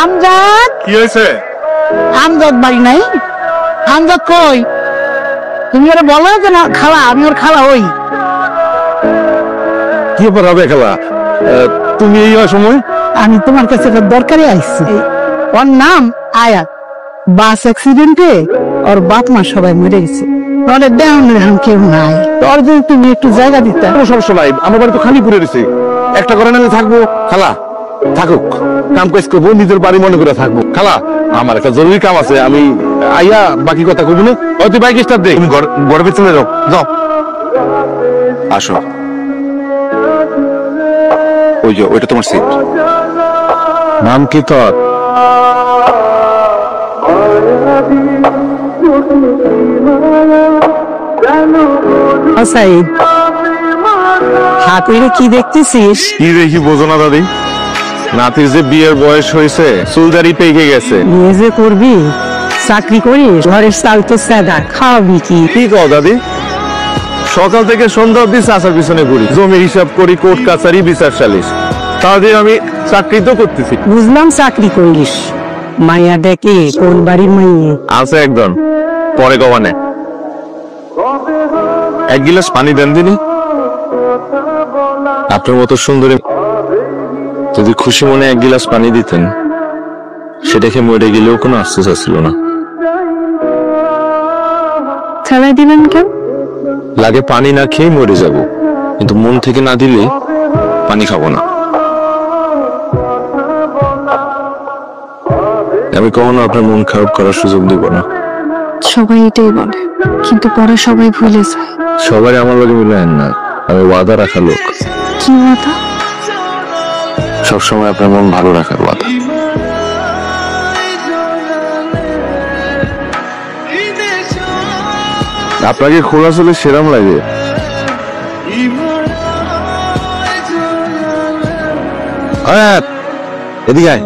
আমজাদ, কি হয়েছে? আমজাদ বাড়ি নাই? আমজাদ কই? তুমি ওরা বলো যে না খালা, আমি ওর খালা হই। কি ব্যাপার হবে খালা? তুমি এই সময়? আমি তোমার কাছে একটা দরকারে আইছি। ওর নাম আয়াত। বাস অ্যাক্সিডেন্টে ওর বাপ মা সবাই মরে গেছে। ওর দেওয়ান কেউ নাই। ওর যদি তুমি একটু জায়গা দিতে। কোনো সমস্যা নাই, আমার বাড়ি তো খালি পড়ে রয়েছে। একটা করে নিলে থাকবো। খালা থাকুক, কাম কাজ করবো, নিজের বাড়ি মনে করে থাকবো। খালা আমার একটা জরুরি কাম আছে, আমি আইয়া বাকি কথা কইব না। তুই বাইক স্টার্ট দে, তুমি ঘরে চলে যাও। যাও, আসো। ওই যে ওইটা তোমার সিট। নাম কি তোর? সাইদ, হাতে কি দেখতেছিস? কি দেখি বোঝো না দাদি? নাতির যে বিয়ের বয়স হয়েছে, চুলদারি পেকে গেছে। বিয়ে যে করবি, চাকরি করিস, ঘরের চাল তো সাদা, খাওয়াবি কি? কি কও দাদি? সকাল থেকে সন্ধ্যা অব্দি চাষার পিছনে ঘুরি, জমি হিসাব করি, কোর্ট কাছারি, বিচার সালিশ। তাহলে আমি চাকরি তো করতেছি। বুঝলাম চাকরি করিস, মাইয়া দেখে কোন বাড়ির মাইয়া? আছে একজন, পরে কমানে। এক গিলাস পানি দেন দিনি। আপনার মতো সুন্দরী যদি খুশি মনে এক গিলাস পানি দিতেন, সেটা খেয়ে মরে গেলেও কোনো আফসোস আসছিল না। ছেড়ে দিলেন কেন? লাগে পানি না খেয়ে মরে যাব, কিন্তু মন থেকে না দিলে পানি খাবো না। আমি কখনো আপনার মন খারাপ করার সুযোগ দিব না। সবাই এটাই বলে, কিন্তু পরে সবাই ভুলে যায়। সবাই আমার লোকে মিলেন না, আমি ওয়াদা রাখা লোক। কি কথা? সবসময় আপনার মন ভালো রাখার ওয়াদা। আপনাকে খোলা চলে সেরাম লাগে। এদিকে আয়।